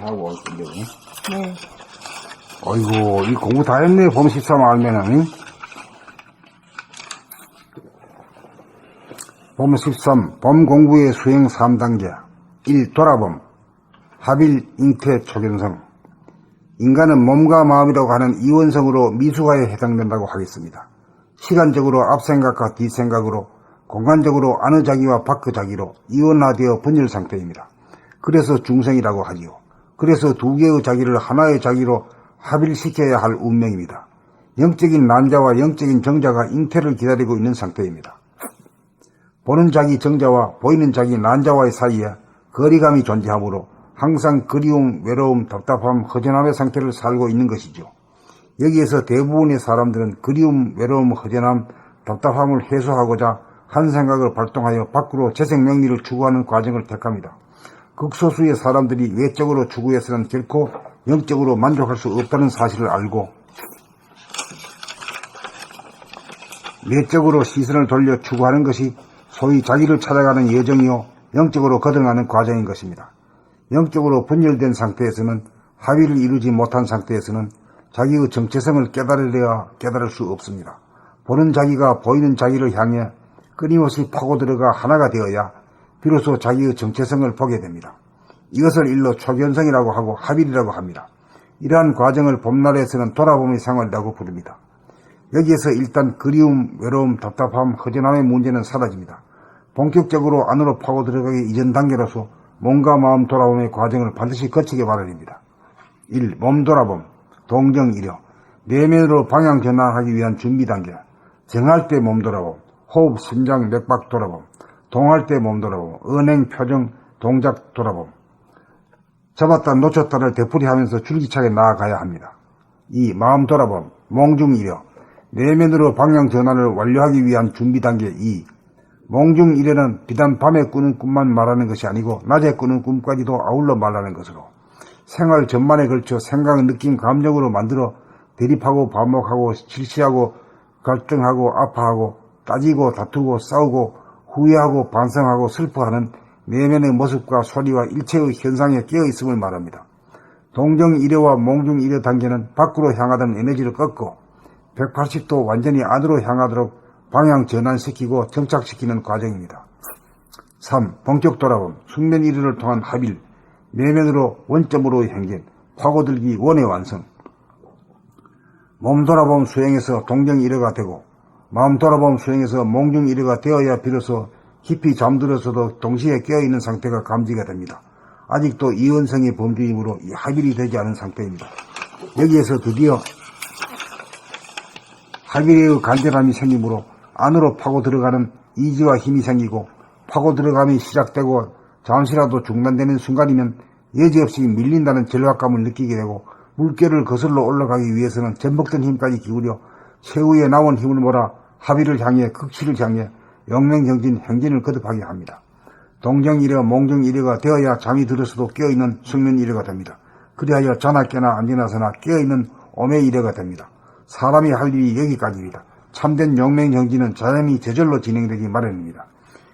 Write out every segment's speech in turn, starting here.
하고 올 건데. 네. 어이구, 이 공부 다 했네, 봄 13 알면은. 봄 13, 봄 공부의 수행 3단계. 1. 돌아봄. 합일, 잉태, 초견성. 인간은 몸과 마음이라고 하는 이원성으로 미수가에 해당된다고 하겠습니다. 시간적으로 앞생각과 뒷생각으로, 공간적으로 안의 자기와 밖의 자기로 이원화되어 분열 상태입니다. 그래서 중생이라고 하지요. 그래서 두 개의 자기를 하나의 자기로 합일시켜야 할 운명입니다. 영적인 난자와 영적인 정자가 잉태를 기다리고 있는 상태입니다. 보는 자기 정자와 보이는 자기 난자와의 사이에 거리감이 존재하므로 항상 그리움, 외로움, 답답함, 허전함의 상태를 살고 있는 것이죠. 여기에서 대부분의 사람들은 그리움, 외로움, 허전함, 답답함을 해소하고자 한 생각을 발동하여 밖으로 재생명리를 추구하는 과정을 택합니다. 극소수의 사람들이 외적으로 추구해서는 결코 영적으로 만족할 수 없다는 사실을 알고 내적으로 시선을 돌려 추구하는 것이 소위 자기를 찾아가는 여정이요 영적으로 거듭나는 과정인 것입니다. 영적으로 분열된 상태에서는 합의를 이루지 못한 상태에서는 자기의 정체성을 깨달으려야 깨달을 수 없습니다. 보는 자기가 보이는 자기를 향해 끊임없이 파고들어가 하나가 되어야 비로소 자기의 정체성을 보게 됩니다. 이것을 일러 초견성이라고 하고 합일이라고 합니다. 이러한 과정을 봄날에서는 돌아봄의 생활이라고 부릅니다. 여기에서 일단 그리움, 외로움, 답답함, 허전함의 문제는 사라집니다. 본격적으로 안으로 파고들어가기 이전 단계로서 몸과 마음 돌아봄의 과정을 반드시 거치게 마련입니다. 1. 몸 돌아봄, 동정이려, 내면으로 방향 전환하기 위한 준비 단계. 정할 때 몸 돌아봄, 호흡, 심장, 맥박 돌아봄, 동할 때 몸 돌아봄, 언행, 표정, 동작 돌아봄. 잡았다 놓쳤다를 되풀이하면서 줄기차게 나아가야 합니다. 2. 마음 돌아봄, 몽중이려, 내면으로 방향 전환을 완료하기 위한 준비 단계. 2. 몽중이려는 비단 밤에 꾸는 꿈만 말하는 것이 아니고 낮에 꾸는 꿈까지도 아울러 말하는 것으로 생활 전반에 걸쳐 생각, 느낌, 감정으로 만들어 대립하고 반복하고 실시하고 갈등하고 아파하고 따지고 다투고 싸우고 후회하고 반성하고 슬퍼하는 내면의 모습과 소리와 일체의 현상에 깨어있음을 말합니다. 동정이려와 몽중이려 단계는 밖으로 향하던 에너지를 꺾고 180도 완전히 안으로 향하도록 방향 전환시키고 정착시키는 과정입니다. 3. 본격 돌아봄, 숙면 이르를 통한 합일, 내면으로 원점으로의 행진, 파고들기 원의 완성. 몸 돌아봄 수행에서 동정이려가 되고 마음 돌아봄 수행에서 몽중이려가 되어야 비로소 깊이 잠들어서도 동시에 깨어있는 상태가 감지가 됩니다. 아직도 이원성의 범주이므로 합일이 되지 않은 상태입니다. 여기에서 드디어 합일의 간절함이 생기므로 안으로 파고 들어가는 이지와 힘이 생기고 파고 들어감이 시작되고 잠시라도 중단되는 순간이면 여지없이 밀린다는 절박감을 느끼게 되고 물결을 거슬러 올라가기 위해서는 전복된 힘까지 기울여 최후에 나온 힘을 몰아 합의를 향해 극치를 향해 영맹정진 행진을 거듭하게 합니다. 동정이려 몽정이려가 되어야 잠이 들어서도 깨어있는 숙면이려가 됩니다. 그리하여 자나 깨나 앉으나서나 깨어있는 오매이려가 됩니다. 사람이 할 일이 여기까지입니다. 참된 영맹정진은 자연히 저절로 진행되기 마련입니다.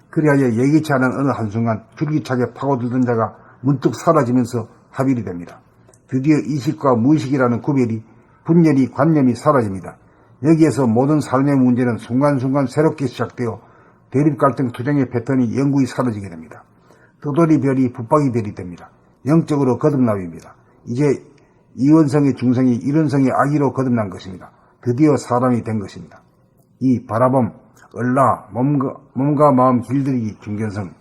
그리하여 예기치 않은 어느 한순간 줄기차게 파고들던 자가 문득 사라지면서 합일이 됩니다. 드디어 의식과 무의식이라는 구별이, 분열이, 관념이 사라집니다. 여기에서 모든 삶의 문제는 순간순간 새롭게 시작되어 대립 갈등 투쟁의 패턴이 영구히 사라지게 됩니다. 떠돌이 별이 붙박이 별이 됩니다. 영적으로 거듭남입니다. 이제 이원성의 중성이 일원성의 아기로 거듭난 것입니다. 드디어 사람이 된 것입니다. 이 바라봄, 얼라, 몸과 마음 길들이기 중견성.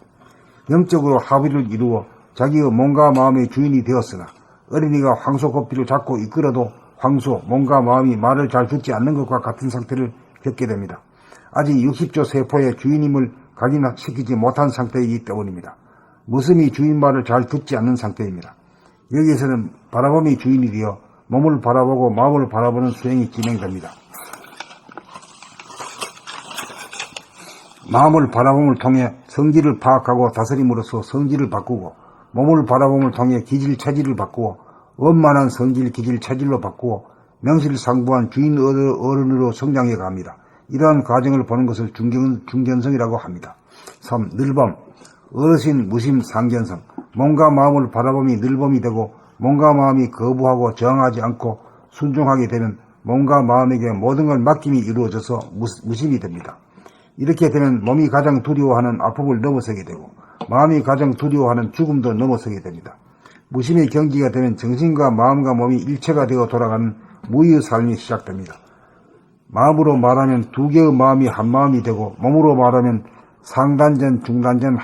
영적으로 합의를 이루어 자기의 몸과 마음의 주인이 되었으나 어린이가 황소 고삐를 잡고 이끌어도 황소, 몸과 마음이 말을 잘 듣지 않는 것과 같은 상태를 겪게 됩니다. 아직 60조 세포의 주인임을 각인시키지 못한 상태이기 때문입니다. 무슴이 주인 말을 잘 듣지 않는 상태입니다. 여기에서는 바라봄이 주인이 되어 몸을 바라보고 마음을 바라보는 수행이 진행됩니다. 마음을 바라봄을 통해 성질을 파악하고 다스림으로써 성질을 바꾸고 몸을 바라봄을 통해 기질 체질을 바꾸어 원만한 성질 기질 체질로 바꾸어 명실상부한 주인 어른으로 성장해 갑니다. 이러한 과정을 보는 것을 중견성이라고 합니다. 3. 늘봄, 어르신, 무심, 상견성. 몸과 마음을 바라봄이 늘봄이 되고 몸과 마음이 거부하고 저항하지 않고 순종하게 되면 몸과 마음에게 모든 걸 맡김이 이루어져서 무심이 됩니다. 이렇게 되면 몸이 가장 두려워하는 아픔을 넘어서게 되고 마음이 가장 두려워하는 죽음도 넘어서게 됩니다. 무심의 경지가 되면 정신과 마음과 몸이 일체가 되어 돌아가는 무의 삶이 시작됩니다. 마음으로 말하면 두 개의 마음이 한 마음이 되고 몸으로 말하면 상단전, 중단전,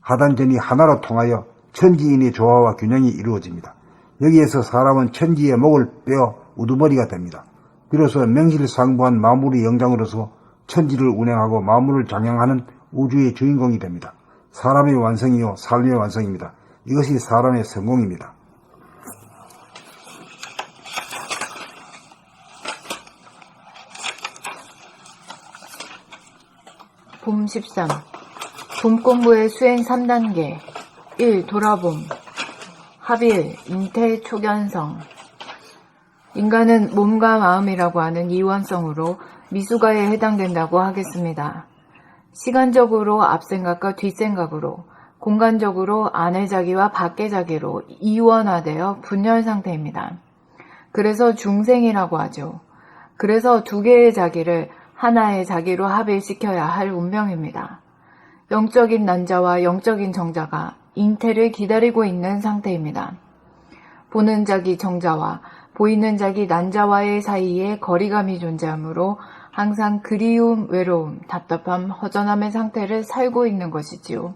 하단전이 하나로 통하여 천지인의 조화와 균형이 이루어집니다. 여기에서 사람은 천지의 목을 빼어 우두머리가 됩니다. 비로소 명실상부한 만물의 영장으로서 천지를 운행하고 만물을 장량하는 우주의 주인공이 됩니다. 사람의 완성이요 삶의 완성입니다. 이것이 사람의 성공입니다. 봄 13. 봄 공부의 수행 3단계. 1. 돌아봄. 합일, 인태, 초견성. 인간은 몸과 마음이라고 하는 이원성으로 미수가에 해당된다고 하겠습니다. 시간적으로 앞생각과 뒷생각으로, 공간적으로 안의 자기와 밖의 자기로 이원화되어 분열 상태입니다. 그래서 중생이라고 하죠. 그래서 두 개의 자기를 하나의 자기로 합일시켜야 할 운명입니다. 영적인 난자와 영적인 정자가 잉태를 기다리고 있는 상태입니다. 보는 자기 정자와 보이는 자기 난자와의 사이에 거리감이 존재하므로 항상 그리움, 외로움, 답답함, 허전함의 상태를 살고 있는 것이지요.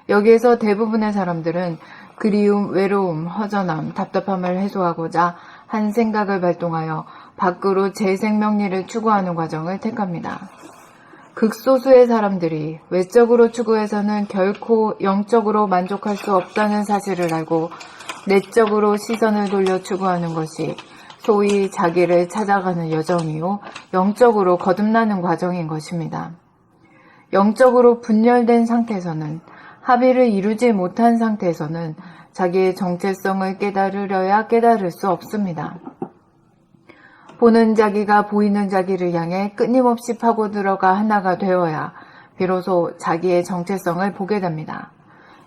여기에서 대부분의 사람들은 그리움, 외로움, 허전함, 답답함을 해소하고자 한 생각을 발동하여 밖으로 재생명리를 추구하는 과정을 택합니다. 극소수의 사람들이 외적으로 추구해서는 결코 영적으로 만족할 수 없다는 사실을 알고 내적으로 시선을 돌려 추구하는 것이 소위 자기를 찾아가는 여정이요 영적으로 거듭나는 과정인 것입니다. 영적으로 분열된 상태에서는 합의를 이루지 못한 상태에서는 자기의 정체성을 깨달으려야 깨달을 수 없습니다. 보는 자기가 보이는 자기를 향해 끊임없이 파고들어가 하나가 되어야 비로소 자기의 정체성을 보게 됩니다.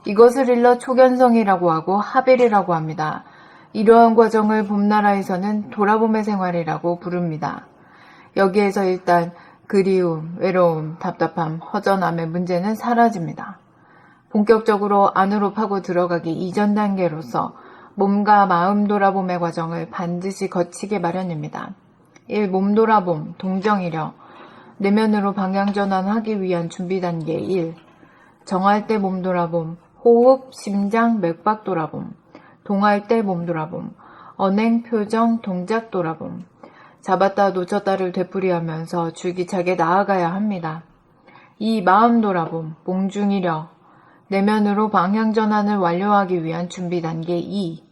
이것을 일러 초견성이라고 하고 합일이라고 합니다. 이러한 과정을 봄나라에서는 돌아봄의 생활이라고 부릅니다. 여기에서 일단 그리움, 외로움, 답답함, 허전함의 문제는 사라집니다. 본격적으로 안으로 파고 들어가기 이전 단계로서 몸과 마음 돌아봄의 과정을 반드시 거치게 마련입니다. 1. 몸 돌아봄, 동정이려. 내면으로 방향전환하기 위한 준비 단계 1. 정할 때 몸 돌아봄, 호흡, 심장, 맥박 돌아봄. 동할 때 몸 돌아봄, 언행, 표정, 동작 돌아봄. 잡았다 놓쳤다를 되풀이하면서 줄기차게 나아가야 합니다. 2. 마음 돌아봄, 몽중이려. 내면으로 방향전환을 완료하기 위한 준비 단계 2.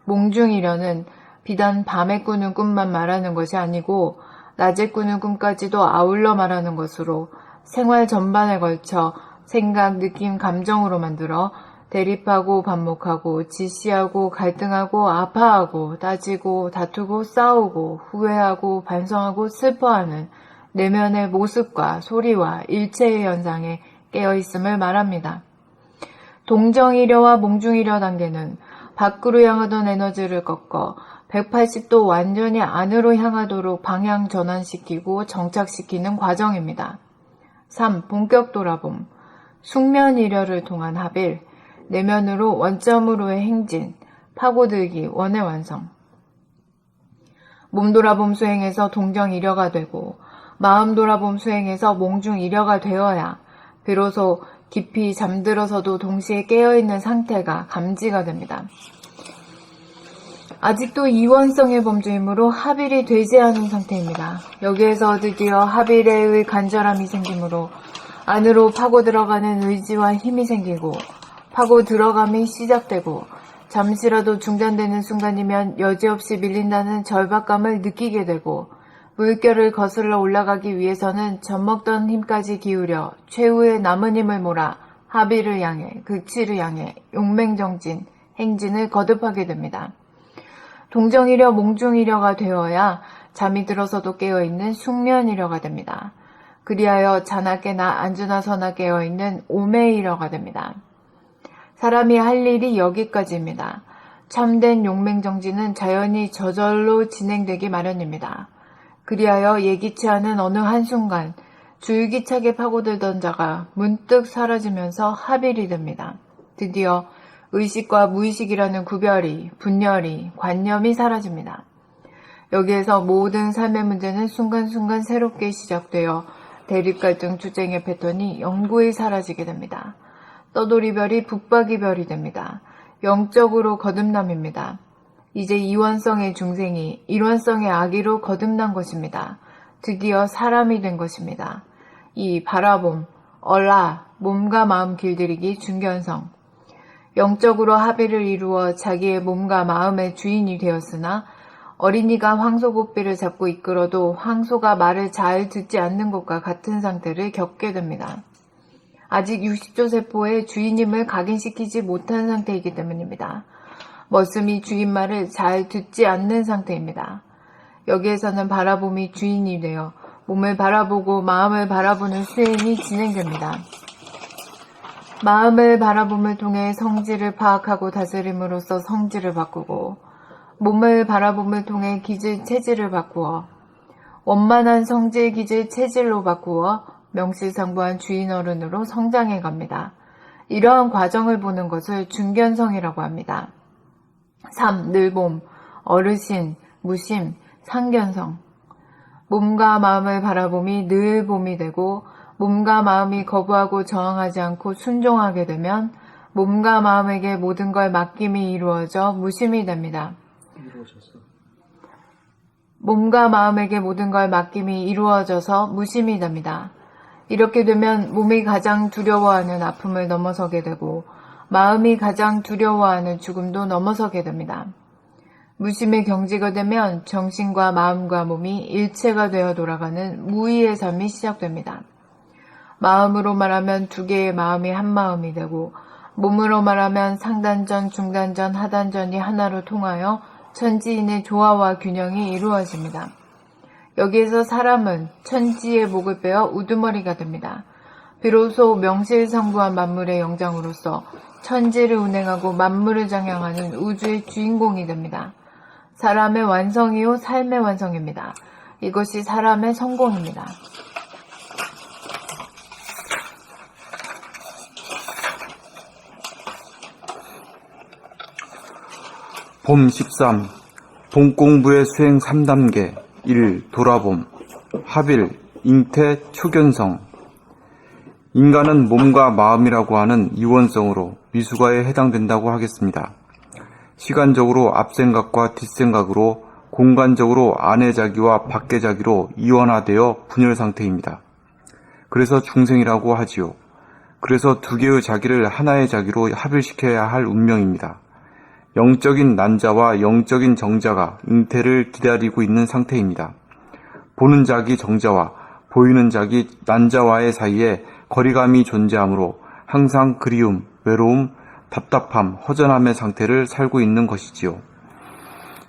몽중이려는 비단 밤에 꾸는 꿈만 말하는 것이 아니고 낮에 꾸는 꿈까지도 아울러 말하는 것으로 생활 전반에 걸쳐 생각, 느낌, 감정으로 만들어 대립하고 반목하고 지시하고 갈등하고 아파하고 따지고 다투고 싸우고 후회하고 반성하고 슬퍼하는 내면의 모습과 소리와 일체의 현상에 깨어있음을 말합니다. 동정이려와 몽중이려 단계는 밖으로 향하던 에너지를 꺾어 180도 완전히 안으로 향하도록 방향 전환시키고 정착시키는 과정입니다. 3. 본격 돌아봄. 숙면이려를 통한 합일. 내면으로 원점으로의 행진. 파고들기, 원의 완성. 몸 돌아봄 수행에서 동정이려가 되고 마음 돌아봄 수행에서 몽중이려가 되어야 비로소 깊이 잠들어서도 동시에 깨어있는 상태가 감지가 됩니다. 아직도 이원성의 범주이므로 합일이 되지 않은 상태입니다. 여기에서 드디어 합일의 간절함이 생기므로 안으로 파고 들어가는 의지와 힘이 생기고 파고 들어감이 시작되고 잠시라도 중단되는 순간이면 여지없이 밀린다는 절박감을 느끼게 되고 물결을 거슬러 올라가기 위해서는 젖먹던 힘까지 기울여 최후의 남은 힘을 몰아 합의를 향해 극치를 향해 용맹정진 행진을 거듭하게 됩니다. 동정이려 몽중이려가 되어야 잠이 들어서도 깨어있는 숙면이려가 됩니다. 그리하여 자나 깨나 앉으나 서나 깨어있는 오매이려가 됩니다. 사람이 할 일이 여기까지입니다. 참된 용맹정진은 자연히 저절로 진행되기 마련입니다. 그리하여 예기치 않은 어느 한순간 줄기차게 파고들던 자가 문득 사라지면서 합일이 됩니다. 드디어 의식과 무의식이라는 구별이, 분열이, 관념이 사라집니다. 여기에서 모든 삶의 문제는 순간순간 새롭게 시작되어 대립갈등 투쟁의 패턴이 영구히 사라지게 됩니다. 떠돌이별이 북박이별이 됩니다. 영적으로 거듭남입니다. 이제 이원성의 중생이 일원성의 아기로 거듭난 것입니다. 드디어 사람이 된 것입니다. 이 바라봄, 얼라, 몸과 마음 길들이기 중견성. 영적으로 합의를 이루어 자기의 몸과 마음의 주인이 되었으나 어린이가 황소 고삐를 잡고 이끌어도 황소가 말을 잘 듣지 않는 것과 같은 상태를 겪게 됩니다. 아직 60조 세포의 주인임을 각인시키지 못한 상태이기 때문입니다. 머슴이 주인 말을 잘 듣지 않는 상태입니다. 여기에서는 바라봄이 주인이 되어 몸을 바라보고 마음을 바라보는 수행이 진행됩니다. 마음을 바라봄을 통해 성질을 파악하고 다스림으로써 성질을 바꾸고 몸을 바라봄을 통해 기질 체질을 바꾸어 원만한 성질 기질 체질로 바꾸어 명실상부한 주인 어른으로 성장해 갑니다. 이러한 과정을 보는 것을 중견성이라고 합니다. 3. 늘봄, 어르신, 무심, 상견성. 몸과 마음을 바라봄이 늘 봄이 되고 몸과 마음이 거부하고 저항하지 않고 순종하게 되면 몸과 마음에게 모든 걸 맡김이 이루어져 무심이 됩니다. 몸과 마음에게 모든 걸 맡김이 이루어져서 무심이 됩니다. 이렇게 되면 몸이 가장 두려워하는 아픔을 넘어서게 되고 마음이 가장 두려워하는 죽음도 넘어서게 됩니다. 무심의 경지가 되면 정신과 마음과 몸이 일체가 되어 돌아가는 무의의 삶이 시작됩니다. 마음으로 말하면 두 개의 마음이 한 마음이 되고 몸으로 말하면 상단전, 중단전, 하단전이 하나로 통하여 천지인의 조화와 균형이 이루어집니다. 여기에서 사람은 천지의 목을 빼어 우두머리가 됩니다. 비로소 명실상부한 만물의 영장으로서 천지를 운행하고 만물을 장양하는 우주의 주인공이 됩니다. 사람의 완성이요 삶의 완성입니다. 이것이 사람의 성공입니다. 봄 13. 봄공부의 수행 3단계 1. 돌아봄 합일, 잉태, 초견성. 인간은 몸과 마음이라고 하는 이원성으로 미수가에 해당된다고 하겠습니다. 시간적으로 앞생각과 뒷생각으로 공간적으로 안의 자기와 밖의 자기로 이원화되어 분열 상태입니다. 그래서 중생이라고 하지요. 그래서 두 개의 자기를 하나의 자기로 합일시켜야 할 운명입니다. 영적인 난자와 영적인 정자가 잉태를 기다리고 있는 상태입니다. 보는 자기 정자와 보이는 자기 난자와의 사이에 거리감이 존재하므로 항상 그리움, 외로움, 답답함, 허전함의 상태를 살고 있는 것이지요.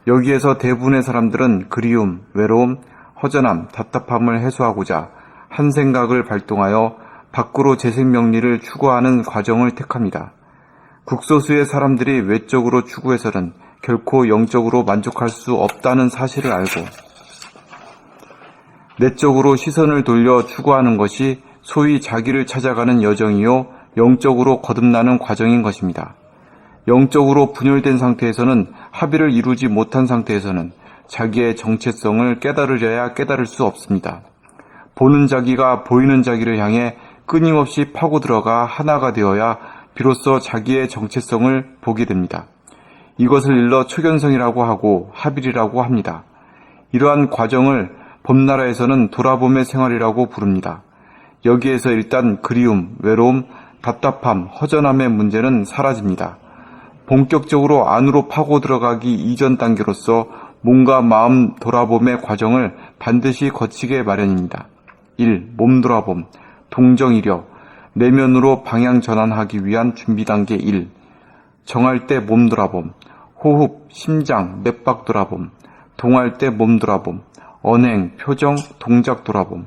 여기에서 대부분의 사람들은 그리움, 외로움, 허전함, 답답함을 해소하고자 한 생각을 발동하여 밖으로 재생명리를 추구하는 과정을 택합니다. 극소수의 사람들이 외적으로 추구해서는 결코 영적으로 만족할 수 없다는 사실을 알고 내적으로 시선을 돌려 추구하는 것이 소위 자기를 찾아가는 여정이요 영적으로 거듭나는 과정인 것입니다. 영적으로 분열된 상태에서는 합의를 이루지 못한 상태에서는 자기의 정체성을 깨달으려야 깨달을 수 없습니다. 보는 자기가 보이는 자기를 향해 끊임없이 파고 들어가 하나가 되어야 비로소 자기의 정체성을 보게 됩니다. 이것을 일러 초견성이라고 하고 합일이라고 합니다. 이러한 과정을 봄나라에서는 돌아봄의 생활이라고 부릅니다. 여기에서 일단 그리움, 외로움, 답답함, 허전함의 문제는 사라집니다. 본격적으로 안으로 파고 들어가기 이전 단계로서 몸과 마음 돌아봄의 과정을 반드시 거치게 마련입니다. 1. 몸 돌아봄, 동정이력, 내면으로 방향 전환하기 위한 준비 단계 1. 정할 때 몸 돌아봄, 호흡, 심장, 맥박 돌아봄, 동할 때 몸 돌아봄, 언행, 표정, 동작 돌아봄.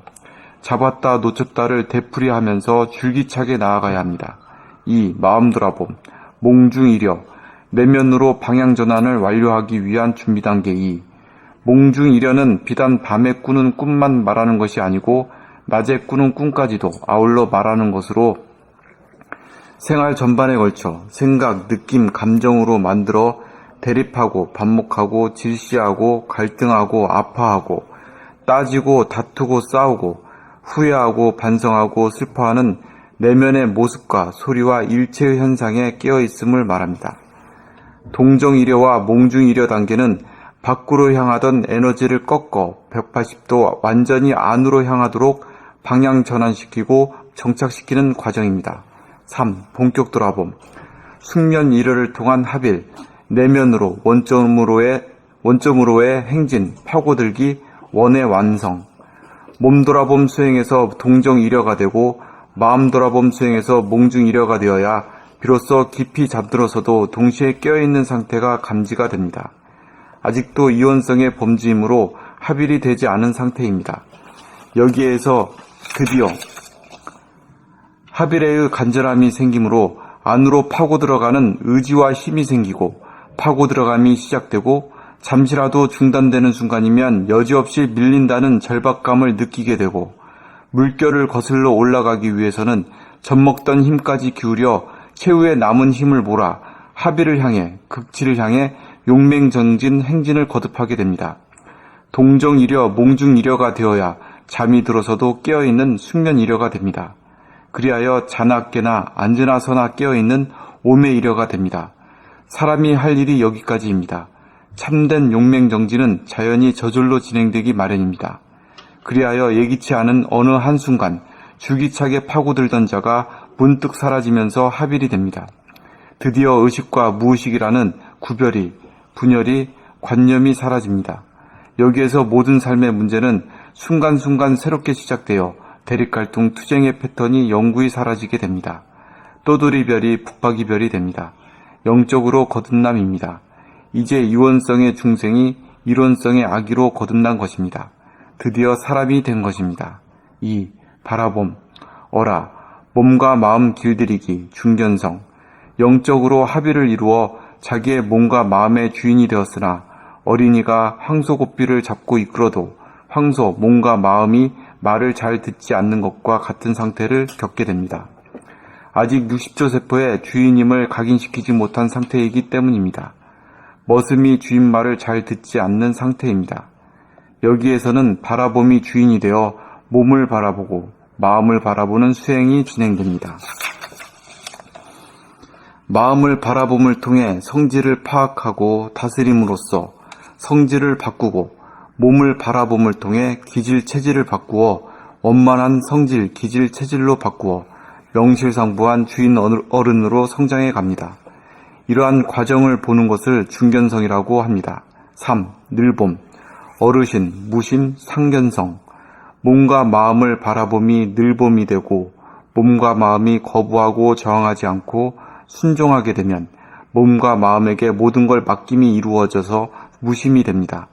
잡았다 놓쳤다를 되풀이하면서 줄기차게 나아가야 합니다. 2. 마음 돌아봄, 몽중이려, 내면으로 방향전환을 완료하기 위한 준비 단계 2. 몽중이려는 비단 밤에 꾸는 꿈만 말하는 것이 아니고 낮에 꾸는 꿈까지도 아울러 말하는 것으로 생활 전반에 걸쳐 생각, 느낌, 감정으로 만들어 대립하고 반목하고 질시하고 갈등하고 아파하고 따지고 다투고 싸우고 후회하고 반성하고 슬퍼하는 내면의 모습과 소리와 일체의 현상에 깨어있음을 말합니다. 동정이려와 몽중이려 단계는 밖으로 향하던 에너지를 꺾어 180도 완전히 안으로 향하도록 방향 전환시키고 정착시키는 과정입니다. 3. 본격 돌아봄. 숙면 이려를 통한 합일, 내면으로 원점으로의 행진, 파고들기, 원의 완성. 몸 돌아봄 수행에서 동정 이려가 되고 마음 돌아봄 수행에서 몽중 이려가 되어야 비로소 깊이 잠들어서도 동시에 깨어있는 상태가 감지가 됩니다. 아직도 이원성의 범주이므로 합일이 되지 않은 상태입니다. 여기에서 드디어 합일의 간절함이 생기므로 안으로 파고 들어가는 의지와 힘이 생기고 파고 들어감이 시작되고 잠시라도 중단되는 순간이면 여지없이 밀린다는 절박감을 느끼게 되고 물결을 거슬러 올라가기 위해서는 젖먹던 힘까지 기울여 최후의 남은 힘을 몰아 합일을 향해 극치를 향해 용맹정진 행진을 거듭하게 됩니다. 동정이려 몽중이려가 되어야 잠이 들어서도 깨어있는 숙면이려가 됩니다. 그리하여 자나 깨나 앉으나 서나 깨어있는 오매이려가 됩니다. 사람이 할 일이 여기까지입니다. 참된 용맹정진은 자연히 저절로 진행되기 마련입니다. 그리하여 예기치 않은 어느 한순간 줄기차게 파고들던 자가 문득 사라지면서 합일이 됩니다. 드디어 의식과 무의식이라는 구별이, 분열이, 관념이 사라집니다. 여기에서 모든 삶의 문제는 순간순간 새롭게 시작되어 대립갈등 투쟁의 패턴이 영구히 사라지게 됩니다. 또돌이별이 북박이별이 됩니다. 영적으로 거듭남입니다. 이제 이원성의 중생이 이론성의 악의로 거듭난 것입니다. 드디어 사람이 된 것입니다. 2. 바라봄, 어라, 몸과 마음 길들이기, 중견성. 영적으로 합의를 이루어 자기의 몸과 마음의 주인이 되었으나 어린이가 황소 고삐를 잡고 이끌어도 황소, 몸과 마음이 말을 잘 듣지 않는 것과 같은 상태를 겪게 됩니다. 아직 60조 세포의 주인임을 각인시키지 못한 상태이기 때문입니다. 머슴이 주인 말을 잘 듣지 않는 상태입니다. 여기에서는 바라봄이 주인이 되어 몸을 바라보고 마음을 바라보는 수행이 진행됩니다. 마음을 바라봄을 통해 성질을 파악하고 다스림으로써 성질을 바꾸고 몸을 바라봄을 통해 기질 체질을 바꾸어 원만한 성질 기질 체질로 바꾸어 명실상부한 주인 어른으로 성장해 갑니다. 이러한 과정을 보는 것을 중견성이라고 합니다. 3. 늘봄, 어르신, 무심, 상견성. 몸과 마음을 바라봄이 늘봄이 되고 몸과 마음이 거부하고 저항하지 않고 순종하게 되면 몸과 마음에게 모든 걸 맡김이 이루어져서 무심이 됩니다.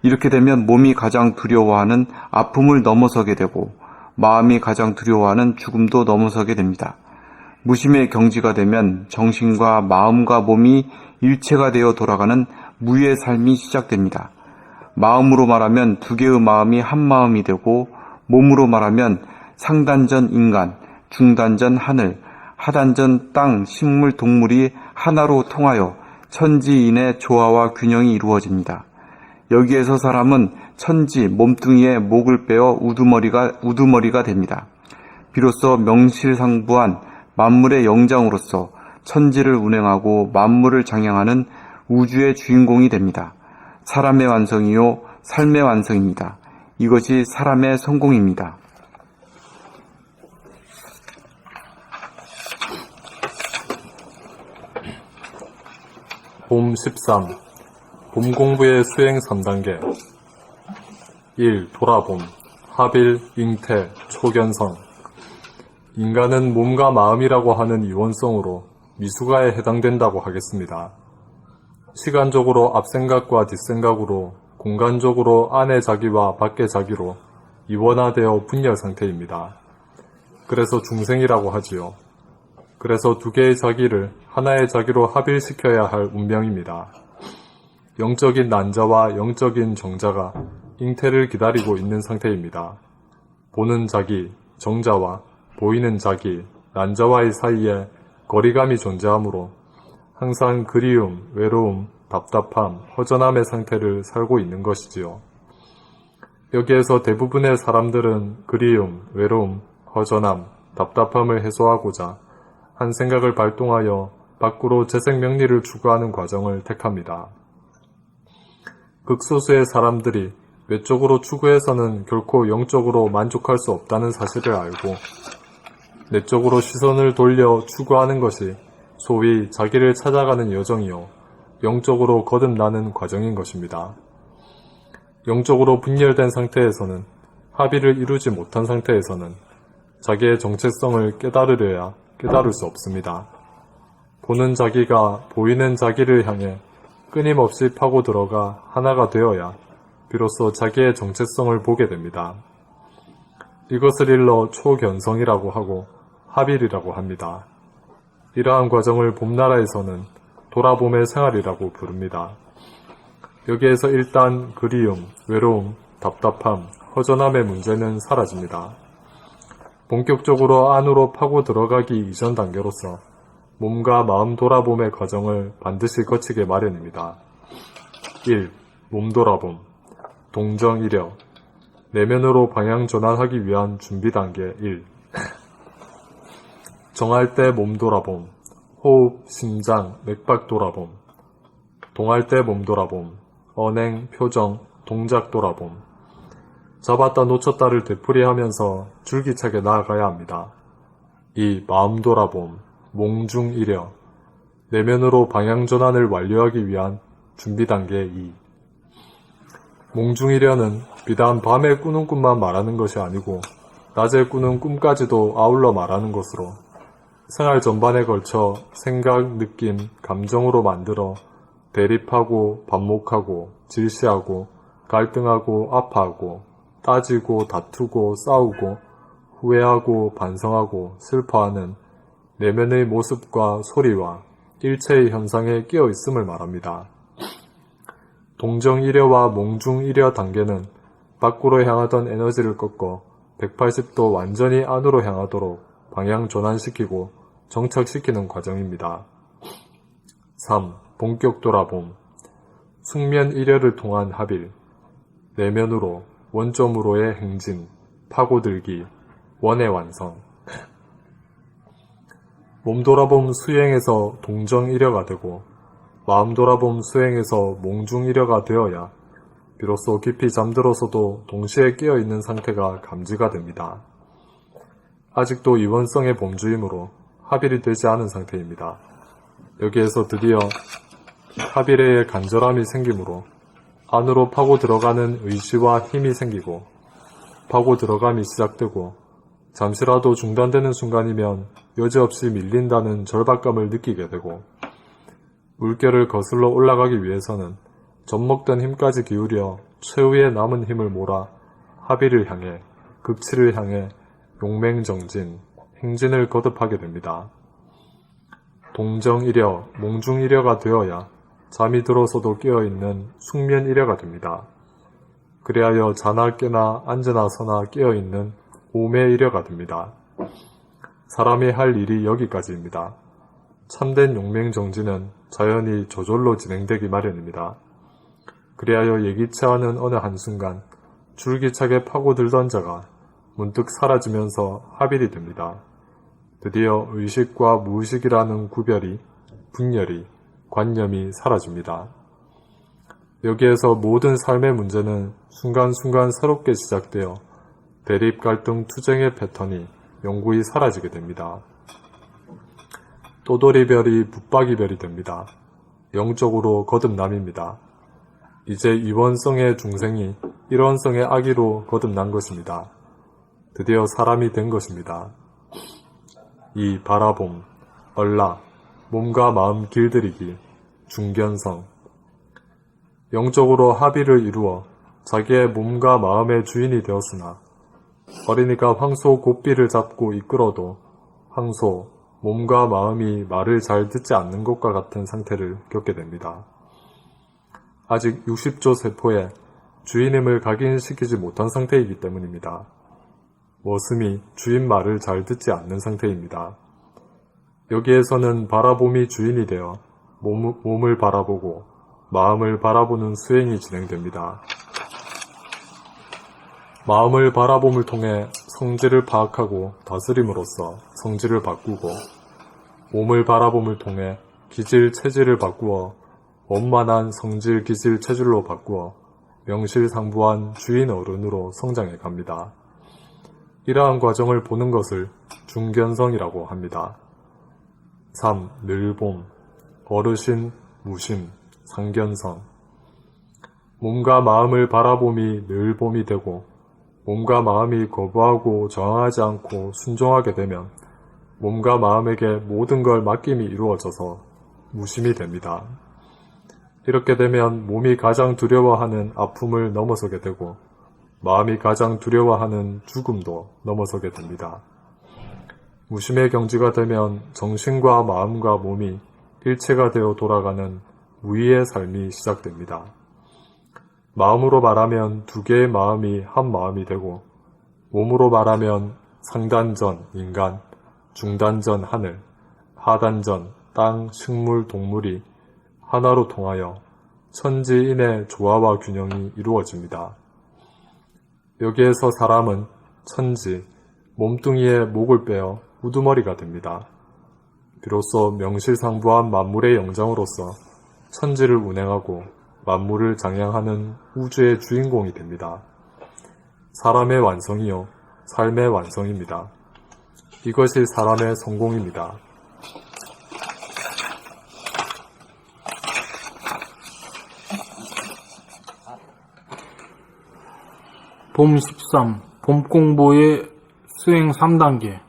이렇게 되면 몸이 가장 두려워하는 아픔을 넘어서게 되고 마음이 가장 두려워하는 죽음도 넘어서게 됩니다. 무심의 경지가 되면 정신과 마음과 몸이 일체가 되어 돌아가는 무의 삶이 시작됩니다. 마음으로 말하면 두 개의 마음이 한 마음이 되고 몸으로 말하면 상단전 인간, 중단전 하늘, 하단전 땅, 식물, 동물이 하나로 통하여 천지인의 조화와 균형이 이루어집니다. 여기에서 사람은 천지, 몸뚱이에 목을 빼어 우두머리가 됩니다. 비로소 명실상부한 만물의 영장으로서 천지를 운행하고 만물을 장양하는 우주의 주인공이 됩니다. 사람의 완성이요 삶의 완성입니다. 이것이 사람의 성공입니다. 봄 13. 봄 공부의 수행 3단계. 1. 돌아봄, 합일, 잉태, 초견성. 인간은 몸과 마음이라고 하는 이원성으로 미수가에 해당된다고 하겠습니다. 시간적으로 앞생각과 뒷생각으로, 공간적으로 안의 자기와 밖의 자기로 이원화되어 분열 상태입니다. 그래서 중생이라고 하지요. 그래서 두 개의 자기를 하나의 자기로 합일시켜야 할 운명입니다. 영적인 난자와 영적인 정자가 잉태를 기다리고 있는 상태입니다. 보는 자기, 정자와 보이는 자기, 난자와의 사이에 거리감이 존재하므로 항상 그리움, 외로움, 답답함, 허전함의 상태를 살고 있는 것이지요. 여기에서 대부분의 사람들은 그리움, 외로움, 허전함, 답답함을 해소하고자 한 생각을 발동하여 밖으로 재생 명리를 추구하는 과정을 택합니다. 극소수의 사람들이 외적으로 추구해서는 결코 영적으로 만족할 수 없다는 사실을 알고 내적으로 시선을 돌려 추구하는 것이 소위 자기를 찾아가는 여정이요 영적으로 거듭나는 과정인 것입니다. 영적으로 분열된 상태에서는 합의를 이루지 못한 상태에서는 자기의 정체성을 깨달으려야 깨달을 수 없습니다. 보는 자기가 보이는 자기를 향해 끊임없이 파고 들어가 하나가 되어야 비로소 자기의 정체성을 보게 됩니다. 이것을 일러 초견성이라고 하고 합일이라고 합니다. 이러한 과정을 봄나라에서는 돌아봄의 생활이라고 부릅니다. 여기에서 일단 그리움, 외로움, 답답함, 허전함의 문제는 사라집니다. 본격적으로 안으로 파고 들어가기 이전 단계로서 몸과 마음 돌아봄의 과정을 반드시 거치게 마련입니다. 1. 몸 돌아봄, 동정이력, 내면으로 방향 전환하기 위한 준비 단계 1. 정할 때 몸 돌아봄, 호흡, 심장, 맥박 돌아봄, 동할 때 몸 돌아봄, 언행, 표정, 동작 돌아봄, 잡았다 놓쳤다를 되풀이하면서 줄기차게 나아가야 합니다. 2. 마음 돌아봄, 몽중이려, 내면으로 방향 전환을 완료하기 위한 준비 단계 2. 몽중이려는 비단 밤에 꾸는 꿈만 말하는 것이 아니고 낮에 꾸는 꿈까지도 아울러 말하는 것으로 생활 전반에 걸쳐 생각, 느낌, 감정으로 만들어 대립하고 반목하고 질시하고 갈등하고 아파하고 따지고 다투고 싸우고 후회하고 반성하고 슬퍼하는 내면의 모습과 소리와 일체의 현상에 끼어 있음을 말합니다. 동정이려와 몽중이려 단계는 밖으로 향하던 에너지를 꺾어 180도 완전히 안으로 향하도록 방향 전환시키고 정착시키는 과정입니다. 3. 본격 돌아봄, 숙면 이려를 통한 합일, 내면으로 원점으로의 행진, 파고들기, 원의 완성. 몸 돌아봄 수행에서 동정이려가 되고 마음 돌아봄 수행에서 몽중이려가 되어야 비로소 깊이 잠들어서도 동시에 깨어있는 상태가 감지가 됩니다. 아직도 이원성의 범주이므로 합일이 되지 않은 상태입니다. 여기에서 드디어 합일에 간절함이 생기므로 안으로 파고 들어가는 의지와 힘이 생기고 파고 들어감이 시작되고 잠시라도 중단되는 순간이면 여지없이 밀린다는 절박감을 느끼게 되고 물결을 거슬러 올라가기 위해서는 젖먹던 힘까지 기울여 최후의 남은 힘을 몰아 합의를 향해 극치를 향해 용맹정진, 행진을 거듭하게 됩니다. 동정이려, 몽중이려가 되어야 잠이 들어서도 깨어있는 숙면이려가 됩니다. 그리하여 자나 깨나 앉으나 서나 깨어있는 오매이려가 됩니다. 사람이 할 일이 여기까지입니다. 참된 용맹정진은 자연히 저절로 진행되기 마련입니다. 그리하여 예기치 않은 어느 한순간 줄기차게 파고들던 자가 문득 사라지면서 합일이 됩니다. 드디어 의식과 무의식이라는 구별이, 분열이, 관념이 사라집니다. 여기에서 모든 삶의 문제는 순간순간 새롭게 시작되어 대립, 갈등, 투쟁의 패턴이 영구히 사라지게 됩니다. 또돌이별이 붙박이별이 됩니다. 영적으로 거듭남입니다. 이제 이원성의 중생이 일원성의 아기로 거듭난 것입니다. 드디어 사람이 된 것입니다. 이 바라봄, 얼라, 몸과 마음 길들이기, 중견성. 영적으로 합의를 이루어 자기의 몸과 마음의 주인이 되었으나 어린이가 황소 곱비를 잡고 이끌어도 황소, 몸과 마음이 말을 잘 듣지 않는 것과 같은 상태를 겪게 됩니다. 아직 60조 세포에 주인임을 각인시키지 못한 상태이기 때문입니다. 머슴이 주인 말을 잘 듣지 않는 상태입니다. 여기에서는 바라봄이 주인이 되어 몸을 바라보고 마음을 바라보는 수행이 진행됩니다. 마음을 바라봄을 통해 성질을 파악하고 다스림으로써 성질을 바꾸고, 몸을 바라봄을 통해 기질, 체질을 바꾸어 원만한 성질, 기질, 체질로 바꾸어 명실상부한 주인 어른으로 성장해 갑니다. 이러한 과정을 보는 것을 중견성이라고 합니다. 3. 늘봄, 어르신, 무심, 상견성. 몸과 마음을 바라봄이 늘봄이 되고, 몸과 마음이 거부하고 저항하지 않고 순종하게 되면 몸과 마음에게 모든 걸 맡김이 이루어져서 무심이 됩니다. 이렇게 되면 몸이 가장 두려워하는 아픔을 넘어서게 되고, 마음이 가장 두려워하는 죽음도 넘어서게 됩니다. 무심의 경지가 되면 정신과 마음과 몸이 일체가 되어 돌아가는 무의의 삶이 시작됩니다. 마음으로 말하면 두 개의 마음이 한 마음이 되고, 몸으로 말하면 상단전 인간, 중단전 하늘, 하단전 땅, 식물, 동물이 하나로 통하여 천지인의 조화와 균형이 이루어집니다. 여기에서 사람은 천지, 몸뚱이에 목을 빼어 우두머리가 됩니다. 비로소 명실상부한 만물의 영장으로서 천지를 운행하고 만물을 장량하는 우주의 주인공이 됩니다. 사람의 완성이요, 삶의 완성입니다. 이것이 사람의 성공입니다. 봄 13. 봄공부의 수행 3단계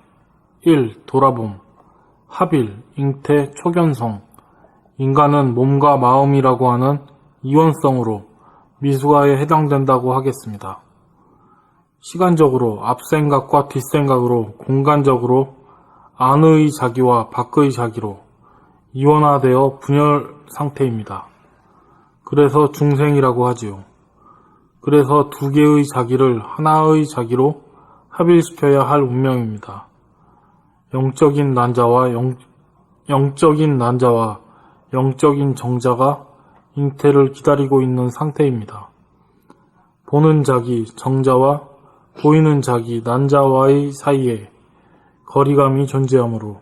1. 돌아봄 합일, 잉태, 초견성. 인간은 몸과 마음이라고 하는 이원성으로 미수가에 해당된다고 하겠습니다. 시간적으로 앞생각과 뒷생각으로 공간적으로 안의 자기와 밖의 자기로 이원화되어 분열 상태입니다. 그래서 중생이라고 하지요. 그래서 두 개의 자기를 하나의 자기로 합일시켜야 할 운명입니다. 영적인 난자와 영적인 정자가 잉태를 기다리고 있는 상태입니다. 보는 자기, 정자와 보이는 자기, 난자와의 사이에 거리감이 존재하므로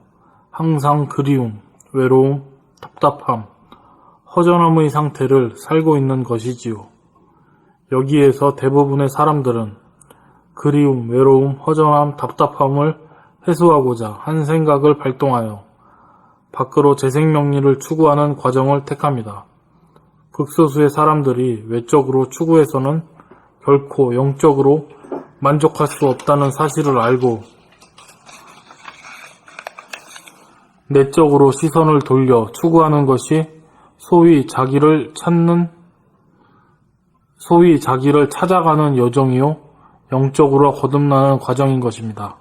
항상 그리움, 외로움, 답답함, 허전함의 상태를 살고 있는 것이지요. 여기에서 대부분의 사람들은 그리움, 외로움, 허전함, 답답함을 해소하고자 한 생각을 발동하여 밖으로 재생명리를 추구하는 과정을 택합니다. 극소수의 사람들이 외적으로 추구해서는 결코 영적으로 만족할 수 없다는 사실을 알고 내적으로 시선을 돌려 추구하는 것이 소위 자기를 찾아가는 여정이요, 영적으로 거듭나는 과정인 것입니다.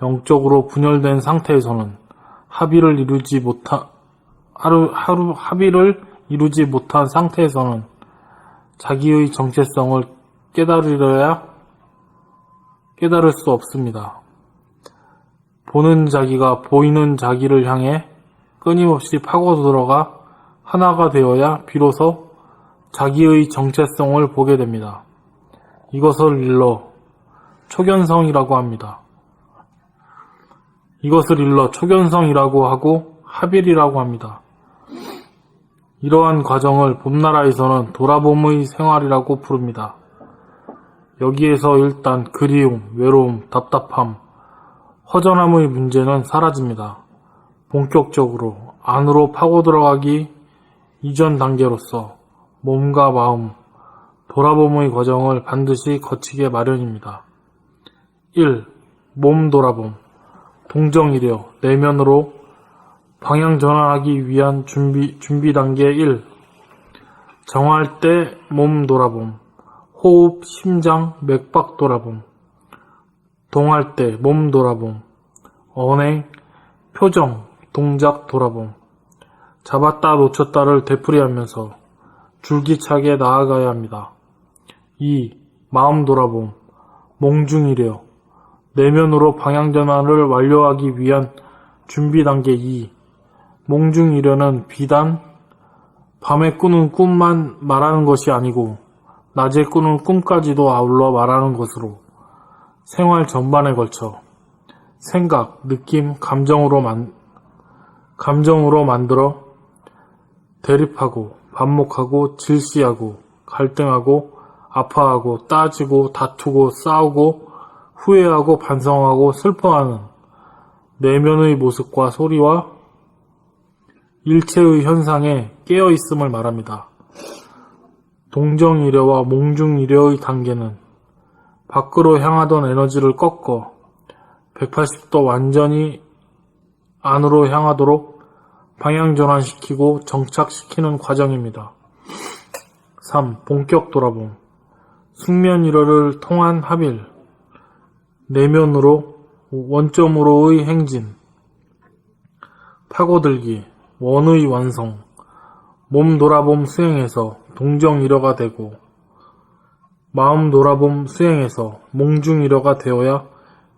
영적으로 분열된 상태에서는 합의를 이루지 못한 상태에서는 자기의 정체성을 깨달을 수 없습니다. 보는 자기가 보이는 자기를 향해 끊임없이 파고들어가 하나가 되어야 비로소 자기의 정체성을 보게 됩니다. 이것을 일러 초견성이라고 합니다. 이것을 일러 초견성이라고 하고 합일이라고 합니다. 이러한 과정을 봄나라에서는 돌아봄의 생활이라고 부릅니다. 여기에서 일단 그리움, 외로움, 답답함, 허전함의 문제는 사라집니다. 본격적으로 안으로 파고들어가기 이전 단계로서 몸과 마음, 돌아봄의 과정을 반드시 거치게 마련입니다. 1. 몸 돌아봄. 동정이려 내면으로 방향 전환하기 위한 준비 단계 1. 정할 때 몸 돌아봄. 호흡, 심장, 맥박 돌아봄. 동할 때 몸 돌아봄. 언행, 표정, 동작, 돌아봄. 잡았다 놓쳤다를 되풀이하면서 줄기차게 나아가야 합니다. 2. 마음 돌아봄, 몽중이려. 내면으로 방향전환을 완료하기 위한 준비 단계 2. 몽중이려는 비단 밤에 꾸는 꿈만 말하는 것이 아니고 낮에 꾸는 꿈까지도 아울러 말하는 것으로 생활 전반에 걸쳐 생각, 느낌, 감정으로 만들어 대립하고 반목하고 질시하고 갈등하고 아파하고 따지고 다투고 싸우고 후회하고 반성하고 슬퍼하는 내면의 모습과 소리와 일체의 현상에 깨어있음을 말합니다. 동정이려와 몽중이려의 단계는 밖으로 향하던 에너지를 꺾어 180도 완전히 안으로 향하도록 방향전환시키고 정착시키는 과정입니다. 3. 본격 돌아봄, 숙면일어를 통한 합일, 내면으로 원점으로의 행진, 파고들기, 원의 완성, 몸 돌아봄 수행에서 동정일어가 되고 마음 돌아봄 수행에서 몽중일어가 되어야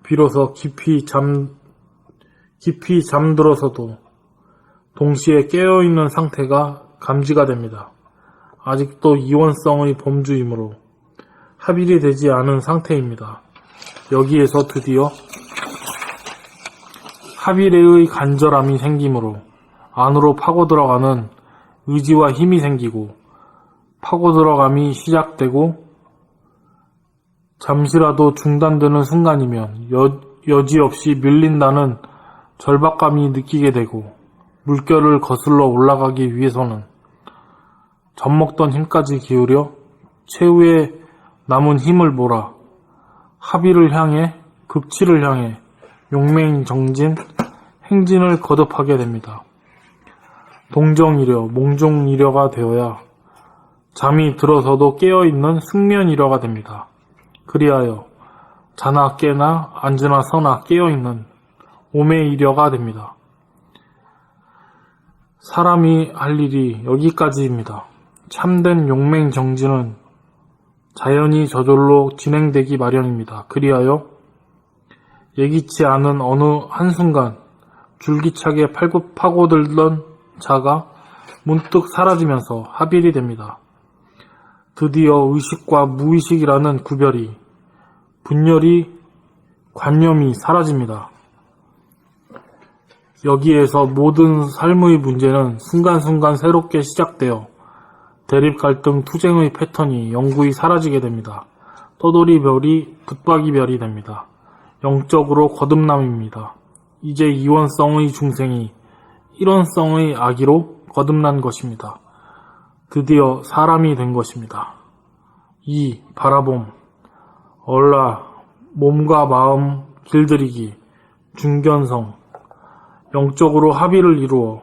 비로소 깊이 잠들어서도 동시에 깨어있는 상태가 감지가 됩니다. 아직도 이원성의 범주이므로 합일이 되지 않은 상태입니다. 여기에서 드디어 합일의 간절함이 생기므로 안으로 파고들어가는 의지와 힘이 생기고 파고들어감이 시작되고 잠시라도 중단되는 순간이면 여지없이 밀린다는 절박감이 느끼게 되고 물결을 거슬러 올라가기 위해서는 젖먹던 힘까지 기울여 최후의 남은 힘을 몰아 합의를 향해 극치를 향해 용맹정진 행진을 거듭하게 됩니다. 동정이려 몽중이려가 되어야 잠이 들어서도 깨어있는 숙면이려가 됩니다. 그리하여 자나 깨나 앉으나 서나 깨어있는 오매이려가 됩니다. 사람이 할 일이 여기까지입니다. 참된 용맹정진은 자연히 저절로 진행되기 마련입니다. 그리하여 예기치 않은 어느 한순간 줄기차게 파고들던 자가 문득 사라지면서 합일이 됩니다. 드디어 의식과 무의식이라는 구별이, 분열이, 관념이 사라집니다. 여기에서 모든 삶의 문제는 순간순간 새롭게 시작되어 대립 갈등 투쟁의 패턴이 영구히 사라지게 됩니다. 떠돌이 별이 붙박이 별이 됩니다. 영적으로 거듭남입니다. 이제 이원성의 중생이 일원성의 아기로 거듭난 것입니다. 드디어 사람이 된 것입니다. 2. 바라봄, 얼라, 몸과 마음 길들이기, 중견성, 영적으로 합의를 이루어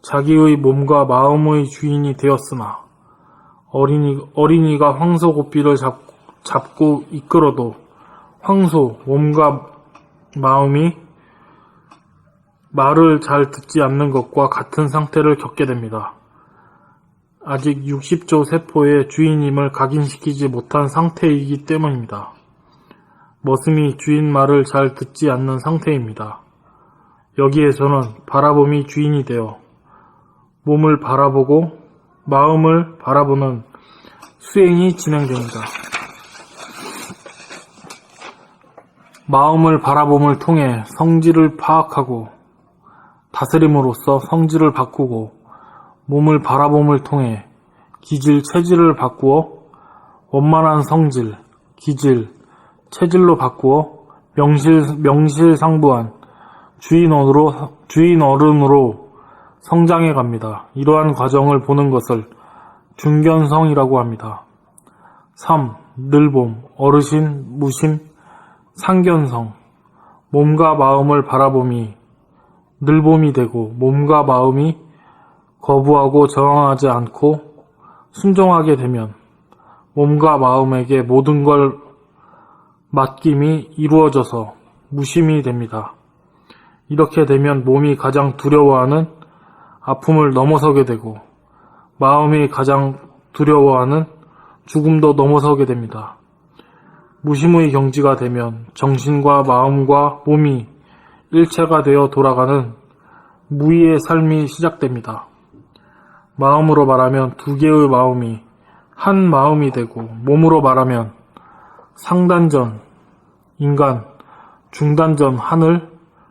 자기의 몸과 마음의 주인이 되었으나 어린이가 황소 고삐를 잡고 이끌어도 황소 몸과 마음이 말을 잘 듣지 않는 것과 같은 상태를 겪게 됩니다. 아직 60조 세포의 주인임을 각인시키지 못한 상태이기 때문입니다. 머슴이 주인 말을 잘 듣지 않는 상태입니다. 여기에서는 바라봄이 주인이 되어 몸을 바라보고 마음을 바라보는 수행이 진행됩니다. 마음을 바라봄을 통해 성질을 파악하고 다스림으로써 성질을 바꾸고 몸을 바라봄을 통해 기질, 체질을 바꾸어 원만한 성질, 기질, 체질로 바꾸어 명실상부한 주인 어른으로 성장해 갑니다. 이러한 과정을 보는 것을 중견성이라고 합니다. 3. 늘봄, 어르신, 무심, 상견성, 몸과 마음을 바라봄이 늘봄이 되고 몸과 마음이 거부하고 저항하지 않고 순종하게 되면 몸과 마음에게 모든 걸 맡김이 이루어져서 무심이 됩니다. 이렇게 되면 몸이 가장 두려워하는 아픔을 넘어서게 되고 마음이 가장 두려워하는 죽음도 넘어서게 됩니다. 무심의 경지가 되면 정신과 마음과 몸이 일체가 되어 돌아가는 무의의 삶이 시작됩니다. 마음으로 말하면 두 개의 마음이 한 마음이 되고 몸으로 말하면 상단전 인간, 중단전 하늘,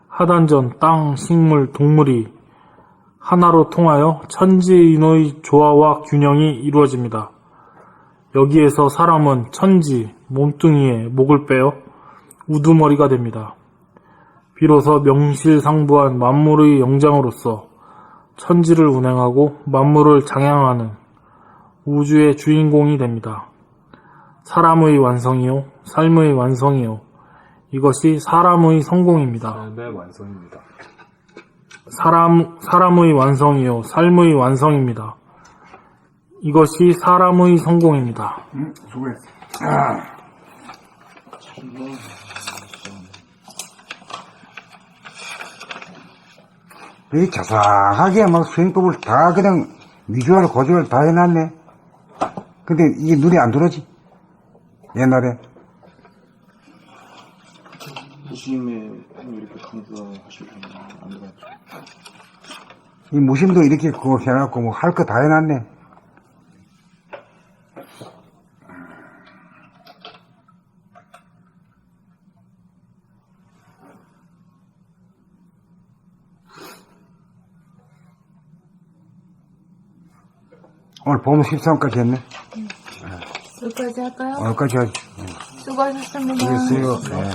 하단전 땅, 식물, 동물이 하나로 통하여 천지인의 조화와 균형이 이루어집니다. 여기에서 사람은 천지, 몸뚱이에 목을 빼어 우두머리가 됩니다. 비로소 명실상부한 만물의 영장으로서 천지를 운행하고 만물을 장양하는 우주의 주인공이 됩니다. 사람의 완성이요, 삶의 완성이요. 이것이 사람의 성공입니다. 삶의 완성입니다. 사람의 완성이요, 삶의 완성입니다. 이것이 사람의 성공입니다. 수고했어. 이 자상하게 막 수행법을 다 그냥 미주알 고주알 다 해놨네. 근데 이게 눈에 안 들어오지? 옛날에. 무심의 이렇게 강조하실 때는 안 들어갔죠. 이 무심도 이렇게 그거 해놨고 뭐 할 거 다 해놨네. 오늘 보험 13까지 했네. 여기까지 할까요? 오늘까지 하지. 수고하셨습니다. 수고했어요. 네.